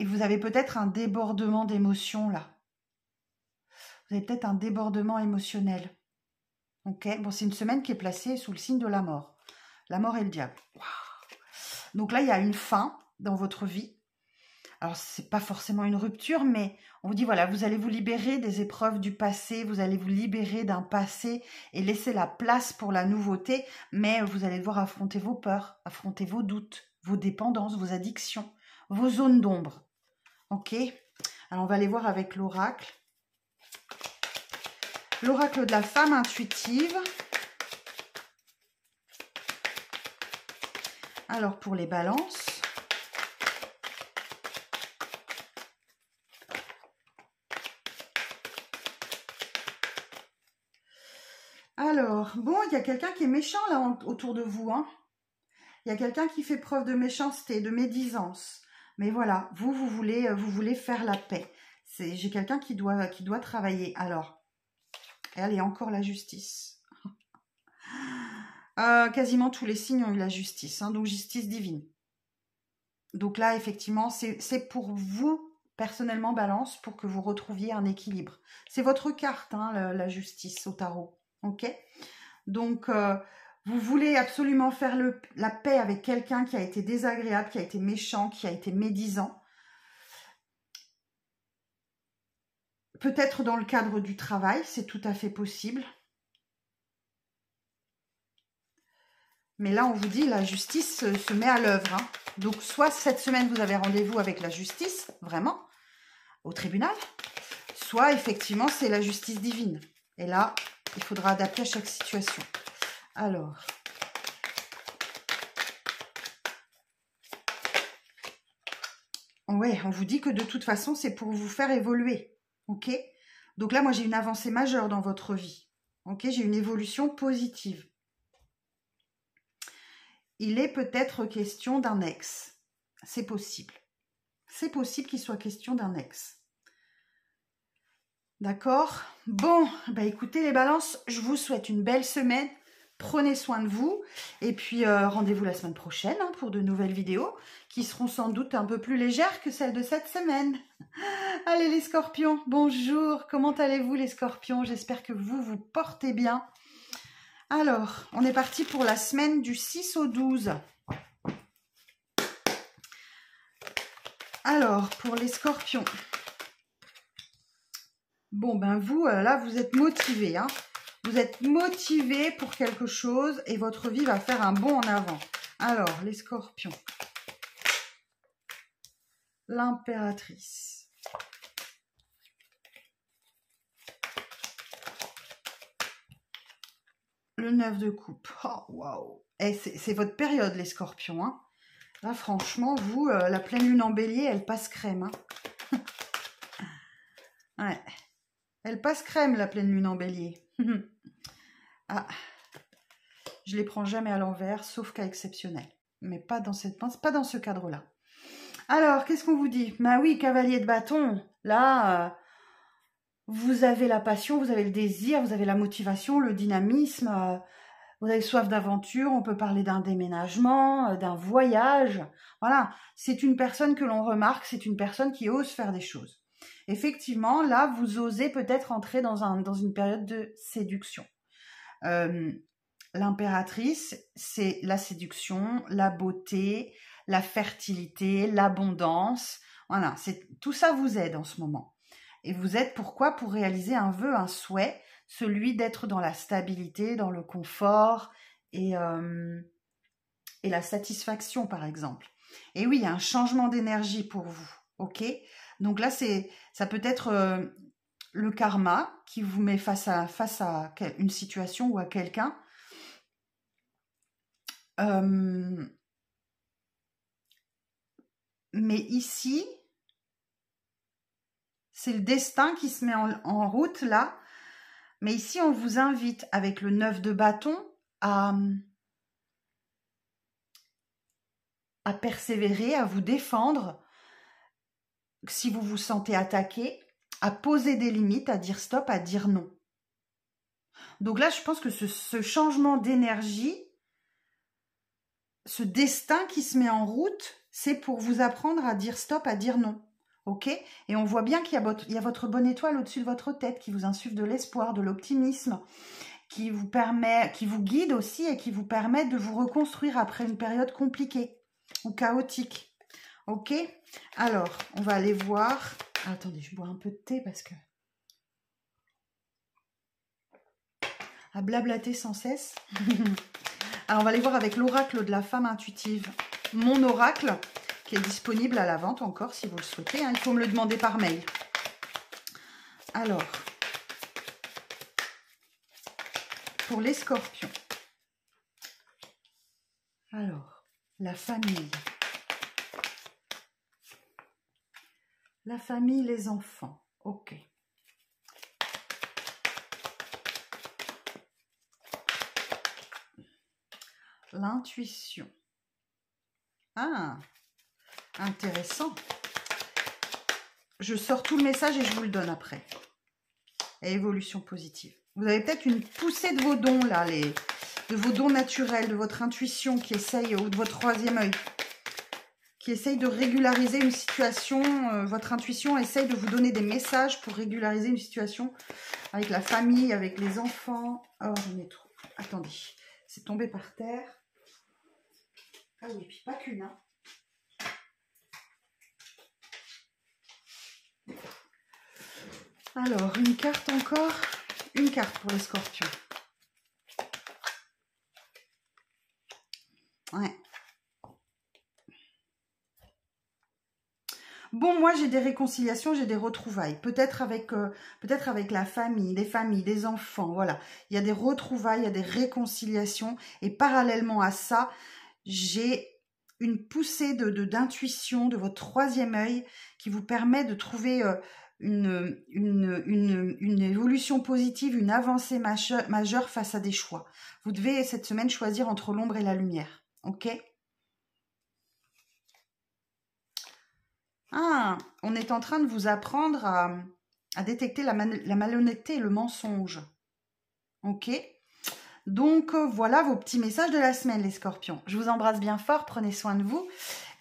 vous avez peut-être un débordement d'émotions là. Vous avez peut-être un débordement émotionnel. Ok, bon, c'est une semaine qui est placée sous le signe de la mort. La mort et le diable. Wow. Donc là, il y a une fin dans votre vie. Alors, c'est pas forcément une rupture, mais on vous dit, voilà, vous allez vous libérer des épreuves du passé, vous allez vous libérer d'un passé et laisser la place pour la nouveauté, mais vous allez devoir affronter vos peurs, affronter vos doutes, vos dépendances, vos addictions, vos zones d'ombre. Ok, alors on va aller voir avec l'oracle. L'oracle de la femme intuitive. Alors, pour les balances. Alors, bon, il y a quelqu'un qui est méchant là autour de vous. Hein. Il y a quelqu'un qui fait preuve de méchanceté, de médisance. Mais voilà, vous voulez faire la paix. J'ai quelqu'un qui doit travailler. Alors, allez, encore la justice. Quasiment tous les signes ont eu la justice. Hein, donc, justice divine. Donc là, effectivement, c'est pour vous, personnellement, Balance, pour que vous retrouviez un équilibre. C'est votre carte, hein, la justice au tarot. Ok? Donc, vous voulez absolument faire la paix avec quelqu'un qui a été désagréable, qui a été méchant, qui a été médisant. Peut-être dans le cadre du travail, c'est tout à fait possible. Mais là, on vous dit, la justice se met à l'œuvre. Hein. Donc, soit cette semaine, vous avez rendez-vous avec la justice, vraiment, au tribunal, soit, effectivement, c'est la justice divine. Et là, il faudra adapter à chaque situation. Alors... ouais, on vous dit que de toute façon, c'est pour vous faire évoluer. Ok? Donc là, moi, j'ai une avancée majeure dans votre vie. Ok? J'ai une évolution positive. Il est peut-être question d'un ex. C'est possible. C'est possible qu'il soit question d'un ex. D'accord? Bon, bah écoutez les balances, je vous souhaite une belle semaine. Prenez soin de vous. Et puis, rendez-vous la semaine prochaine hein, pour de nouvelles vidéos qui seront sans doute un peu plus légères que celles de cette semaine. Allez les scorpions, bonjour. Comment allez-vous les scorpions? J'espère que vous vous portez bien. Alors, on est parti pour la semaine du 6 au 12. Alors, pour les scorpions. Bon, ben vous, là, vous êtes motivés. Hein. Vous êtes motivés pour quelque chose et votre vie va faire un bond en avant. Alors, les scorpions. L'impératrice. Le 9 de coupe. Oh, waouh. C'est votre période, les scorpions. Hein. Là, franchement, vous, la pleine lune en bélier, elle passe crème. Hein. Ouais. Elle passe crème, la pleine lune en bélier. Ah. Je les prends jamais à l'envers, sauf cas exceptionnel. Mais pas dans ce cadre-là. Alors, qu'est-ce qu'on vous dit? Bah oui, cavalier de bâton. Là, vous avez la passion, vous avez le désir, vous avez la motivation, le dynamisme. Vous avez soif d'aventure, on peut parler d'un déménagement, d'un voyage. Voilà, c'est une personne que l'on remarque, c'est une personne qui ose faire des choses. Effectivement, là, vous osez peut-être entrer dans une période de séduction. L'impératrice, c'est la séduction, la beauté, la fertilité, l'abondance. Voilà, tout ça vous aide en ce moment. Et vous êtes pourquoi? Pour réaliser un vœu, un souhait, celui d'être dans la stabilité, dans le confort et la satisfaction, par exemple. Et oui, il y a un changement d'énergie pour vous, ok? Donc là, ça peut être le karma qui vous met face à une situation ou à quelqu'un. Mais ici, c'est le destin qui se met en route, là. Mais ici, on vous invite, avec le 9 de bâton, à persévérer, à vous défendre, si vous vous sentez attaqué, à poser des limites, à dire stop, à dire non. Donc là, je pense que ce changement d'énergie, ce destin qui se met en route, c'est pour vous apprendre à dire stop, à dire non. Ok? Et on voit bien qu'il y a votre bonne étoile au-dessus de votre tête qui vous insuffle de l'espoir, de l'optimisme, qui vous guide aussi et qui vous permet de vous reconstruire après une période compliquée ou chaotique. Ok? Alors, on va aller voir. Ah, attendez, je bois un peu de thé parce que... à blablater sans cesse. Alors, on va aller voir avec l'oracle de la femme intuitive. Mon oracle, qui est disponible à la vente encore, si vous le souhaitez. Hein. Il faut me le demander par mail. Alors, pour les scorpions. Alors, la famille. La famille, les enfants. Ok. L'intuition. Ah, intéressant. Je sors tout le message et je vous le donne après. Et évolution positive. Vous avez peut-être une poussée de vos dons, là, de vos dons naturels, de votre intuition qui essaye, ou de votre troisième œil, qui essaye de régulariser une situation. Votre intuition essaye de vous donner des messages pour régulariser une situation avec la famille, avec les enfants. Oh, j'en ai trop. Attendez, c'est tombé par terre. Ah oui, puis pas qu'une, hein. Alors, une carte encore. Une carte pour les scorpions. Ouais. Bon, moi, j'ai des réconciliations, j'ai des retrouvailles. Peut-être avec la famille, des enfants, voilà. Il y a des retrouvailles, il y a des réconciliations. Et parallèlement à ça, j'ai une poussée d'intuition de votre troisième œil qui vous permet de trouver une évolution positive, une avancée majeure face à des choix. Vous devez cette semaine choisir entre l'ombre et la lumière. Ok ? Ah, on est en train de vous apprendre à détecter la malhonnêteté et le mensonge. Ok ? Donc, voilà vos petits messages de la semaine, les scorpions. Je vous embrasse bien fort, prenez soin de vous.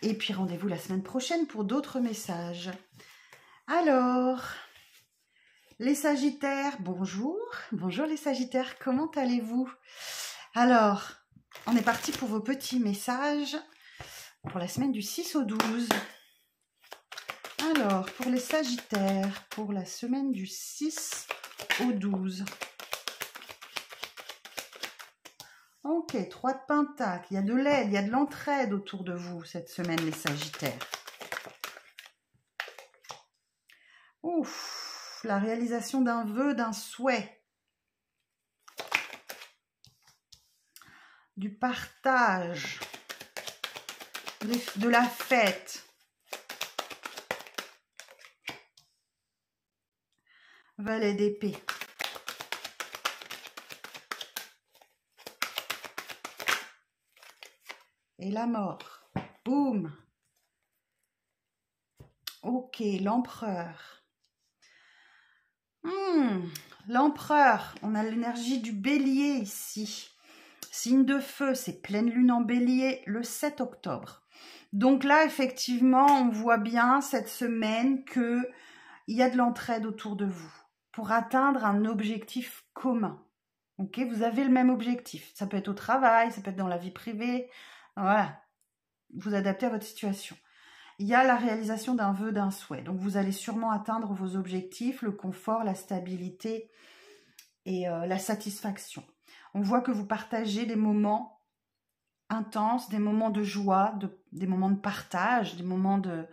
Et puis, rendez-vous la semaine prochaine pour d'autres messages. Alors, les sagittaires, bonjour. Bonjour les sagittaires, comment allez-vous? Alors, on est parti pour vos petits messages pour la semaine du 6 au 12. Alors, pour les sagittaires, pour la semaine du 6 au 12. Ok, 3 de pentacles, il y a de l'aide, il y a de l'entraide autour de vous cette semaine, les sagittaires. Ouf, la réalisation d'un vœu, d'un souhait. Du partage. De la fête. Valet d'épée. Et la mort. Boum. Ok, l'empereur. L'empereur. On a l'énergie du bélier ici. Signe de feu, c'est pleine lune en bélier le 7 octobre. Donc là, effectivement, on voit bien cette semaine qu'il y a de l'entraide autour de vous pour atteindre un objectif commun. Ok, vous avez le même objectif. Ça peut être au travail, ça peut être dans la vie privée. Voilà, vous adaptez à votre situation. Il y a la réalisation d'un vœu, d'un souhait. Donc, vous allez sûrement atteindre vos objectifs, le confort, la stabilité et la satisfaction. On voit que vous partagez des moments intenses, des moments de joie, des moments de partage, des moments de...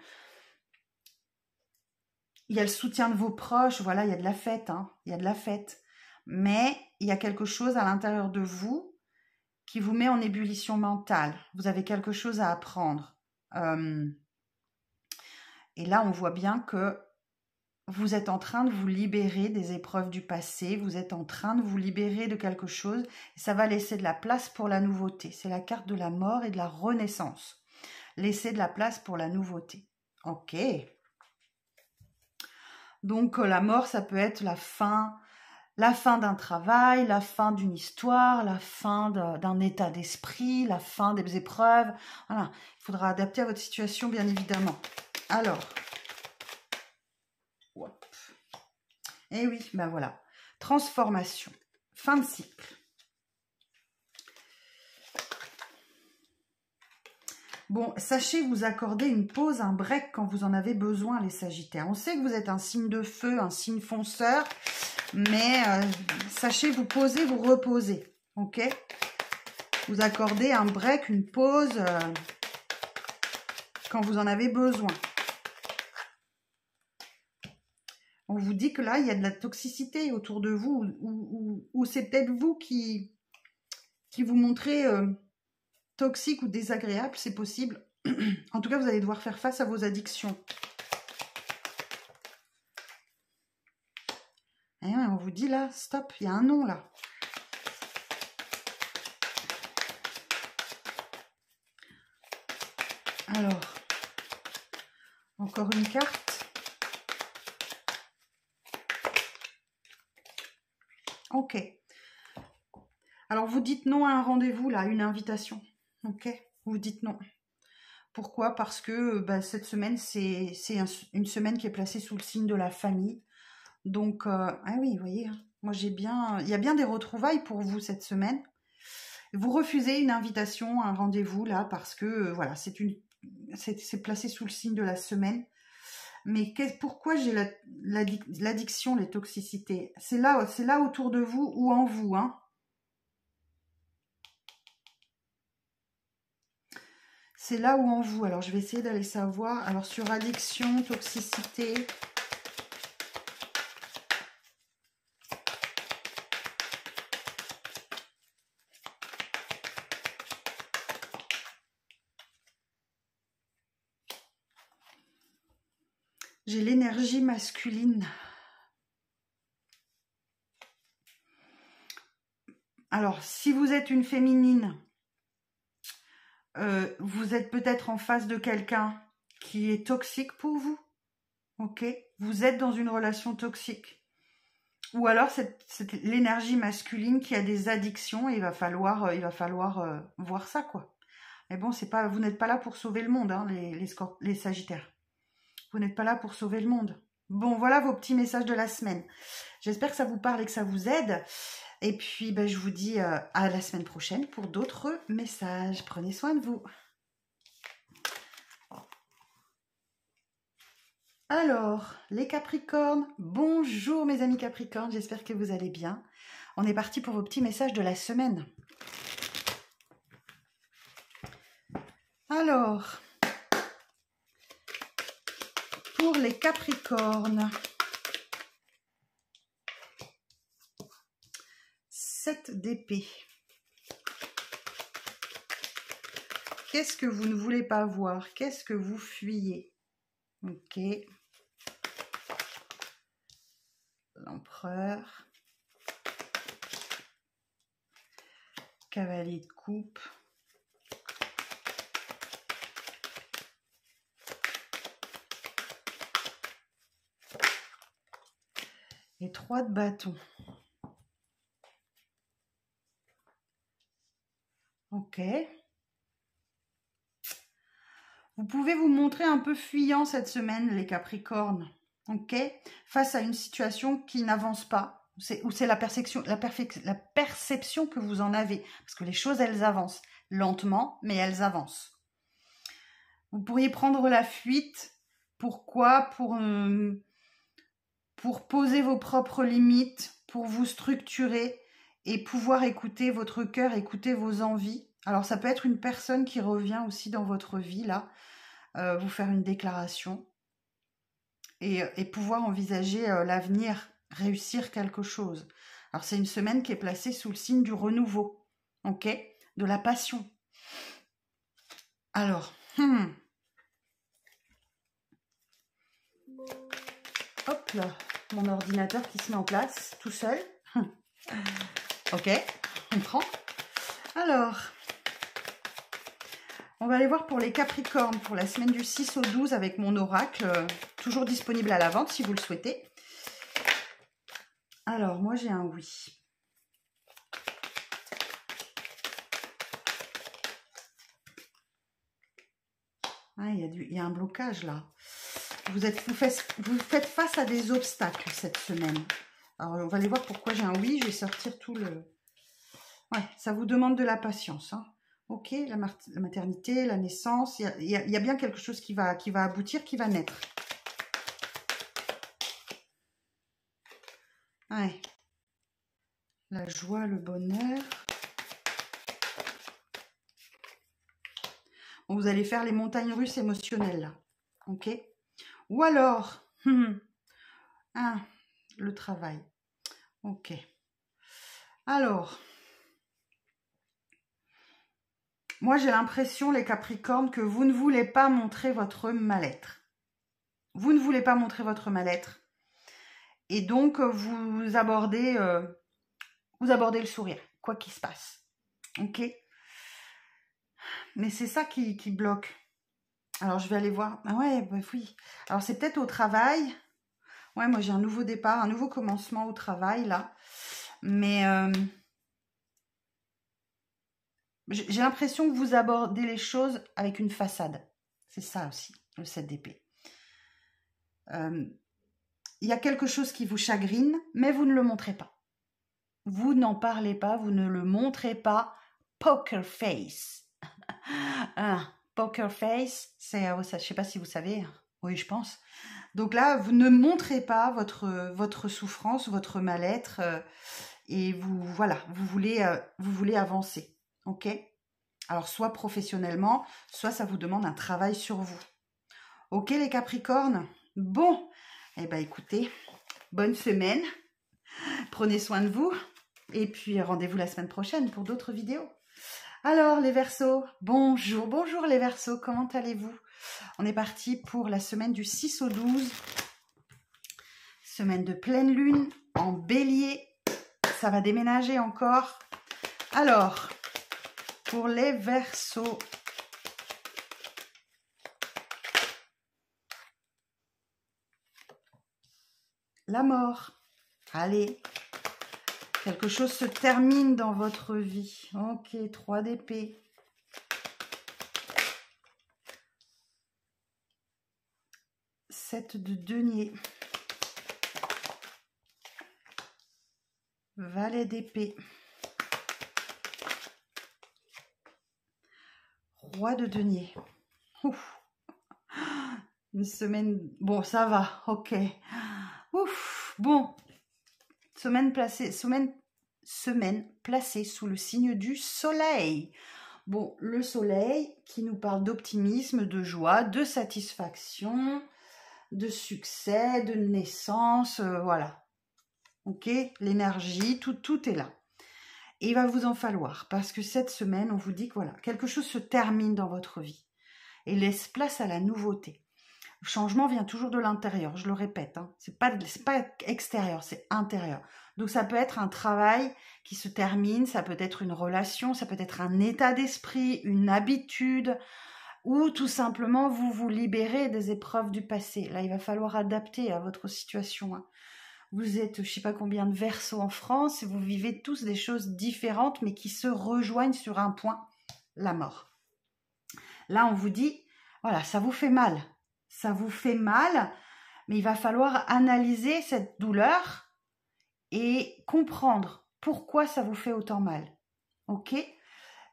Il y a le soutien de vos proches, voilà, il y a de la fête, hein, il y a de la fête. Mais il y a quelque chose à l'intérieur de vous qui vous met en ébullition mentale. Vous avez quelque chose à apprendre. Et là, on voit bien que vous êtes en train de vous libérer des épreuves du passé, vous êtes en train de vous libérer de quelque chose, et ça va laisser de la place pour la nouveauté. C'est la carte de la mort et de la renaissance. Laisser de la place pour la nouveauté. Ok. Donc la mort, ça peut être la fin d'un travail, la fin d'une histoire, la fin d'un état d'esprit, la fin des épreuves. Voilà, il faudra adapter à votre situation, bien évidemment. Alors, et oui, ben voilà. Transformation. Fin de cycle. Bon, sachez vous accorder une pause, un break quand vous en avez besoin, les sagittaires. On sait que vous êtes un signe de feu, un signe fonceur, mais sachez vous poser, vous reposer. Ok? Vous accordez un break, une pause quand vous en avez besoin. On vous dit que là, il y a de la toxicité autour de vous, ou c'est peut-être vous qui vous montrez toxique ou désagréable, c'est possible. En tout cas, vous allez devoir faire face à vos addictions. Et ouais, on vous dit là, stop, il y a un non là. Alors, encore une carte. Ok. Alors, vous dites non à un rendez-vous, là, une invitation. Ok. Vous dites non. Pourquoi? Parce que cette semaine, c'est une semaine qui est placée sous le signe de la famille. Donc, ah oui, vous voyez, hein, moi j'ai bien, il y a bien des retrouvailles pour vous cette semaine. Vous refusez une invitation, un rendez-vous là, parce que voilà, c'est placé sous le signe de la semaine. Mais pourquoi j'ai l'addiction, les toxicités? C'est là autour de vous ou en vous, hein. C'est là ou en vous. Alors, je vais essayer d'aller savoir. Alors, sur addiction, toxicité. J'ai l'énergie masculine. Alors, si vous êtes une féminine, vous êtes peut-être en face de quelqu'un qui est toxique pour vous. Ok? Vous êtes dans une relation toxique. Ou alors, c'est l'énergie masculine qui a des addictions et il va falloir voir ça, quoi. Mais bon, vous n'êtes pas là pour sauver le monde, hein, les Sagittaires. Vous n'êtes pas là pour sauver le monde. Bon, voilà vos petits messages de la semaine. J'espère que ça vous parle et que ça vous aide. Et puis, je vous dis à la semaine prochaine pour d'autres messages. Prenez soin de vous. Alors, les Capricornes, bonjour mes amis Capricornes, j'espère que vous allez bien. On est parti pour vos petits messages de la semaine. Alors, pour les Capricornes, 7 d'épée. Qu'est-ce que vous ne voulez pas voir? Qu'est-ce que vous fuyez? Ok. L'empereur. Cavalier de coupe. Et 3 de bâton. Ok. Vous pouvez vous montrer un peu fuyant cette semaine, les Capricornes. Ok. Face à une situation qui n'avance pas. Ou c'est la perception que vous en avez. Parce que les choses, elles avancent. Lentement, mais elles avancent. Vous pourriez prendre la fuite. Pourquoi? Pour poser vos propres limites, pour vous structurer et pouvoir écouter votre cœur, écouter vos envies. Alors, ça peut être une personne qui revient aussi dans votre vie, là, vous faire une déclaration et pouvoir envisager l'avenir, réussir quelque chose. Alors, c'est une semaine qui est placée sous le signe du renouveau, ok? De la passion. Alors, hop là, mon ordinateur qui se met en place tout seul. Ok, on prend. Alors, on va aller voir pour les Capricornes pour la semaine du 6 au 12 avec mon oracle, toujours disponible à la vente si vous le souhaitez. Alors, moi j'ai un oui. Ah, il y a un blocage là. Vous faites face à des obstacles cette semaine. Alors, on va aller voir pourquoi j'ai un oui. Je vais sortir tout le... Ouais, ça vous demande de la patience. Hein. Ok, la maternité, la naissance. Il y a bien quelque chose qui va aboutir, qui va naître. Ouais. La joie, le bonheur. Bon, vous allez faire les montagnes russes émotionnelles là. Ok. Ou alors, le travail. Ok. Alors, moi j'ai l'impression, les Capricornes, que vous ne voulez pas montrer votre mal-être. Vous ne voulez pas montrer votre mal-être. Et donc, vous abordez le sourire, quoi qu'il se passe. Ok. Mais c'est ça qui bloque. Alors, je vais aller voir. Ah ouais, oui. Alors, c'est peut-être au travail. Ouais, moi, j'ai un nouveau départ, un nouveau commencement au travail, là. Mais j'ai l'impression que vous abordez les choses avec une façade. C'est ça aussi, le 7 d'épée. Il y a quelque chose qui vous chagrine, mais vous ne le montrez pas. Vous n'en parlez pas, vous ne le montrez pas. Poker face. Poker face, c'est, je ne sais pas si vous savez, oui je pense. Donc là, vous ne montrez pas votre souffrance, votre mal-être, et voilà, vous voulez avancer, ok? Alors soit professionnellement, soit ça vous demande un travail sur vous. Ok les Capricornes? Bon, eh bien écoutez, bonne semaine, prenez soin de vous, et puis rendez-vous la semaine prochaine pour d'autres vidéos. Alors les Verseaux, bonjour, bonjour les Verseaux, comment allez-vous? On est parti pour la semaine du 6 au 12, semaine de pleine lune, en bélier, ça va déménager encore. Alors, pour les Verseaux, la mort, allez, quelque chose se termine dans votre vie. Ok, 3 d'épée. Sept de denier. Valet d'épée. Roi de denier. Ouf. Une semaine... Bon, ça va, ok. Ouf, bon. Semaine placée sous le signe du soleil. Bon, le soleil qui nous parle d'optimisme, de joie, de satisfaction, de succès, de naissance, voilà. Ok, l'énergie, tout est là. Et il va vous en falloir, parce que cette semaine, on vous dit que voilà, quelque chose se termine dans votre vie et laisse place à la nouveauté. Le changement vient toujours de l'intérieur, je le répète, hein. C'est pas extérieur, c'est intérieur. Donc ça peut être un travail qui se termine, ça peut être une relation, ça peut être un état d'esprit, une habitude, ou tout simplement vous vous libérez des épreuves du passé. Là, il va falloir adapter à votre situation, hein. Vous êtes, je ne sais pas combien de Verseaux en France, et vous vivez tous des choses différentes, mais qui se rejoignent sur un point, la mort. Là, on vous dit, voilà, ça vous fait mal. Ça vous fait mal, mais il va falloir analyser cette douleur et comprendre pourquoi ça vous fait autant mal. Ok?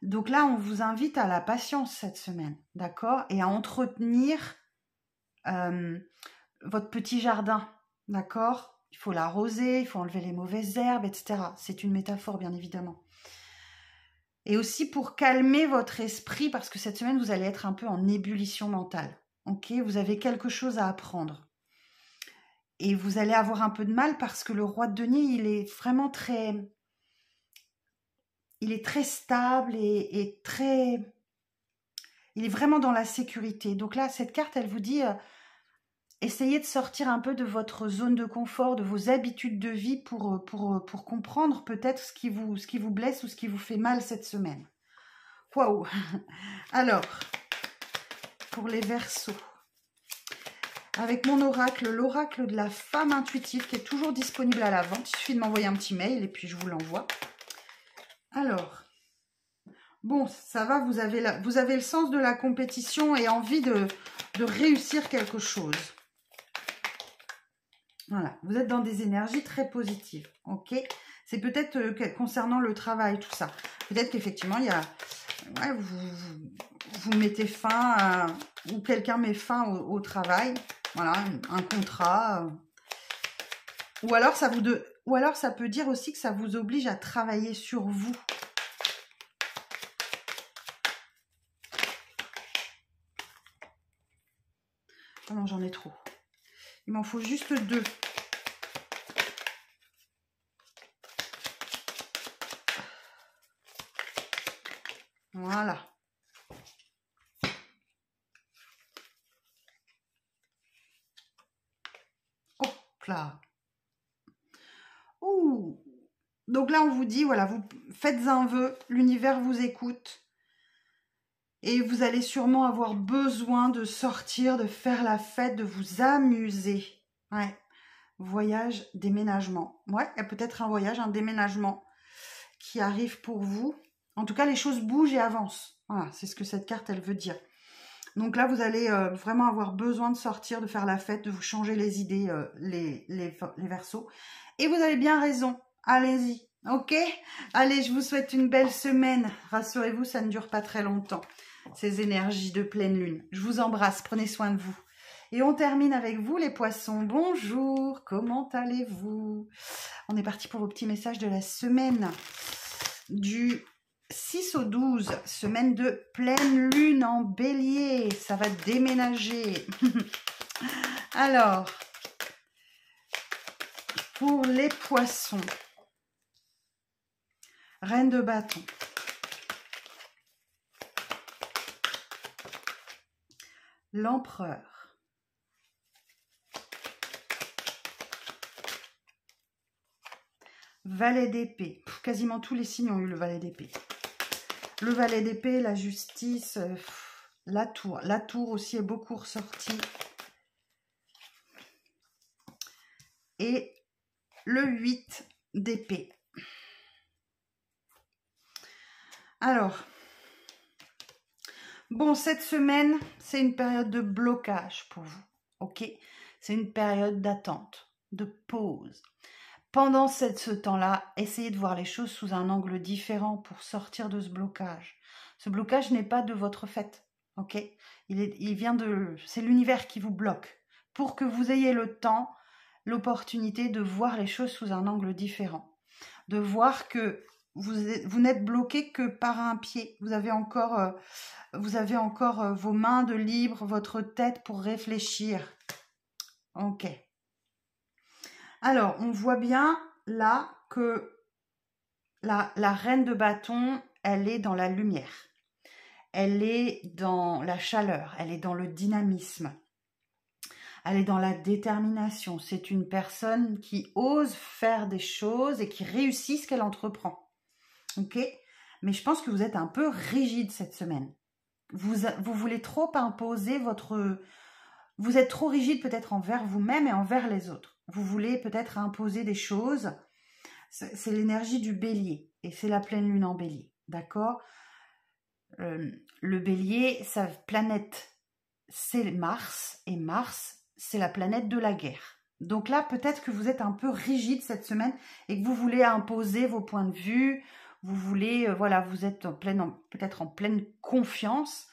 Donc là, on vous invite à la patience cette semaine, d'accord? Et à entretenir votre petit jardin, d'accord? Il faut l'arroser, il faut enlever les mauvaises herbes, etc. C'est une métaphore, bien évidemment. Et aussi pour calmer votre esprit, parce que cette semaine, vous allez être un peu en ébullition mentale. Ok, vous avez quelque chose à apprendre. Et vous allez avoir un peu de mal parce que le roi de denier, il est vraiment très... Il est très stable et très... Il est vraiment dans la sécurité. Donc là, cette carte, elle vous dit... essayez de sortir un peu de votre zone de confort, de vos habitudes de vie pour comprendre peut-être ce qui vous blesse ou ce qui vous fait mal cette semaine. Waouh! Alors, pour les Verseaux, avec mon oracle, l'oracle de la femme intuitive qui est toujours disponible à la vente. Il suffit de m'envoyer un petit mail et puis je vous l'envoie. Alors, bon, ça va, vous avez le sens de la compétition et envie de réussir quelque chose. Voilà, vous êtes dans des énergies très positives, ok? C'est peut-être concernant le travail, tout ça. Peut-être qu'effectivement, il y a... Ouais, vous mettez fin, ou quelqu'un met fin au travail. Voilà, un contrat. Ou alors, ça peut dire aussi que ça vous oblige à travailler sur vous. Oh non, j'en ai trop. Il m'en faut juste 2. Voilà. Hop là. Ouh. Donc là, on vous dit, voilà, vous faites un vœu, l'univers vous écoute. Et vous allez sûrement avoir besoin de sortir, de faire la fête, de vous amuser. Ouais. Voyage, déménagement. Ouais, il y a peut-être un voyage, un déménagement qui arrive pour vous. En tout cas, les choses bougent et avancent. Voilà, c'est ce que cette carte, elle veut dire. Donc là, vous allez vraiment avoir besoin de sortir, de faire la fête, de vous changer les idées, les Verseaux. Et vous avez bien raison. Allez-y, ok? Allez, je vous souhaite une belle semaine. Rassurez-vous, ça ne dure pas très longtemps, ces énergies de pleine lune. Je vous embrasse, prenez soin de vous. Et on termine avec vous, les poissons. Bonjour, comment allez-vous? On est parti pour vos petits messages de la semaine du 6 au 12, semaine de pleine lune en bélier. Ça va déménager. Alors, pour les poissons, reine de bâton. L'empereur. Valet d'épée. Quasiment tous les signes ont eu le valet d'épée. Le valet d'épée, la justice, la tour. La tour aussi est beaucoup ressortie. Et le 8 d'épée. Alors, bon, cette semaine, c'est une période de blocage pour vous. Ok? C'est une période d'attente, de pause. Pendant ce temps-là, essayez de voir les choses sous un angle différent pour sortir de ce blocage. Ce blocage n'est pas de votre fait, ok? Il vient de... C'est l'univers qui vous bloque pour que vous ayez le temps, l'opportunité de voir les choses sous un angle différent. De voir que vous n'êtes bloqué que par un pied. Vous avez encore vos mains de libre, votre tête pour réfléchir. Ok. Alors, on voit bien là que la reine de bâton, elle est dans la lumière. Elle est dans la chaleur, elle est dans le dynamisme. Elle est dans la détermination. C'est une personne qui ose faire des choses et qui réussit ce qu'elle entreprend. Ok? Mais je pense que vous êtes un peu rigide cette semaine. Vous voulez trop imposer votre... Vous êtes trop rigide peut-être envers vous-même et envers les autres. Vous voulez peut-être imposer des choses. C'est l'énergie du bélier. Et c'est la pleine lune en bélier. D'accord? Le bélier, sa planète, c'est Mars. Et Mars, c'est la planète de la guerre. Donc là, peut-être que vous êtes un peu rigide cette semaine et que vous voulez imposer vos points de vue. Vous voulez, voilà, vous êtes peut-être en pleine confiance.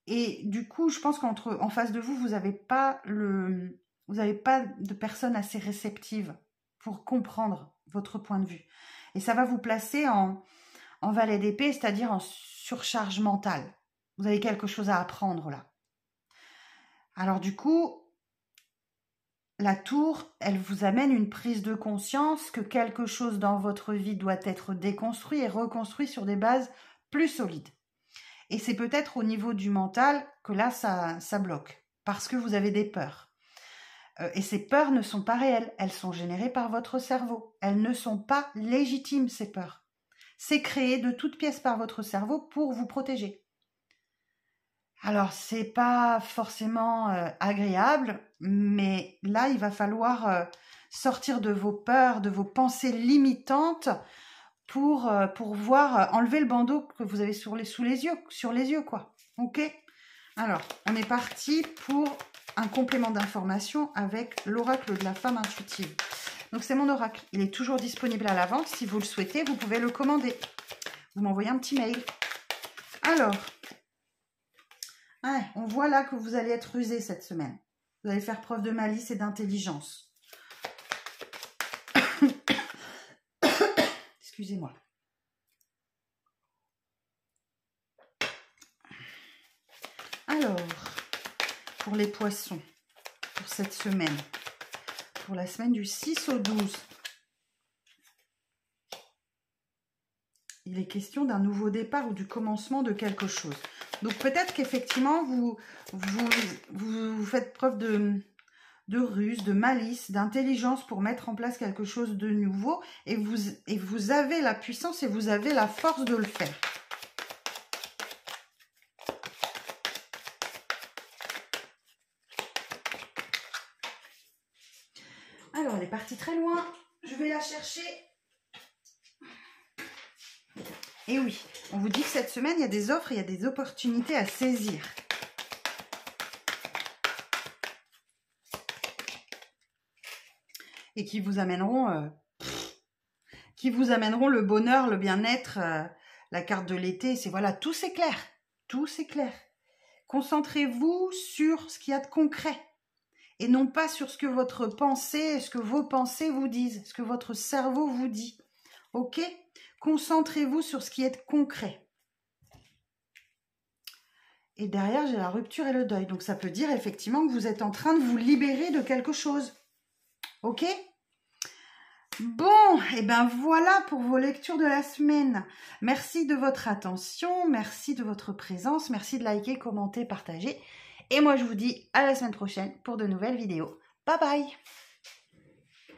Et du coup, je pense qu'en face de vous, vous n'avez pas de personne assez réceptive pour comprendre votre point de vue. Et ça va vous placer en valet d'épée, c'est-à-dire en surcharge mentale. Vous avez quelque chose à apprendre là. Alors du coup, la tour, elle vous amène une prise de conscience que quelque chose dans votre vie doit être déconstruit et reconstruit sur des bases plus solides. Et c'est peut-être au niveau du mental que là, ça bloque. Parce que vous avez des peurs. Et ces peurs ne sont pas réelles. Elles sont générées par votre cerveau. Elles ne sont pas légitimes, ces peurs. C'est créé de toutes pièces par votre cerveau pour vous protéger. Alors, c'est pas forcément agréable, mais là, il va falloir sortir de vos peurs, de vos pensées limitantes pour voir, enlever le bandeau que vous avez sur les yeux, quoi. Ok? Alors, on est parti pour un complément d'information avec l'oracle de la femme intuitive. Donc, c'est mon oracle. Il est toujours disponible à la vente. Si vous le souhaitez, vous pouvez le commander. Vous m'envoyez un petit mail. Alors, ouais, on voit là que vous allez être rusé cette semaine. Vous allez faire preuve de malice et d'intelligence. Excusez-moi. Alors, pour les poissons, pour cette semaine, pour la semaine du 6 au 12, il est question d'un nouveau départ ou du commencement de quelque chose. Donc peut-être qu'effectivement, vous faites preuve de ruse, de malice, d'intelligence pour mettre en place quelque chose de nouveau et vous avez la puissance et vous avez la force de le faire. Alors, elle est partie très loin. Je vais la chercher. Et oui, on vous dit que cette semaine, il y a des offres, il y a des opportunités à saisir. et qui vous amèneront le bonheur, le bien-être, la carte de l'été. C'est voilà, tout c'est clair. Tout c'est clair. Concentrez-vous sur ce qu'il y a de concret et non pas sur ce que votre pensée, ce que vos pensées vous disent, ce que votre cerveau vous dit. Ok? Concentrez-vous sur ce qui est de concret. Et derrière, j'ai la rupture et le deuil. Donc, ça peut dire effectivement que vous êtes en train de vous libérer de quelque chose. Ok? Bon, et ben voilà pour vos lectures de la semaine. Merci de votre attention, merci de votre présence, merci de liker, commenter, partager. Et moi, je vous dis à la semaine prochaine pour de nouvelles vidéos. Bye bye!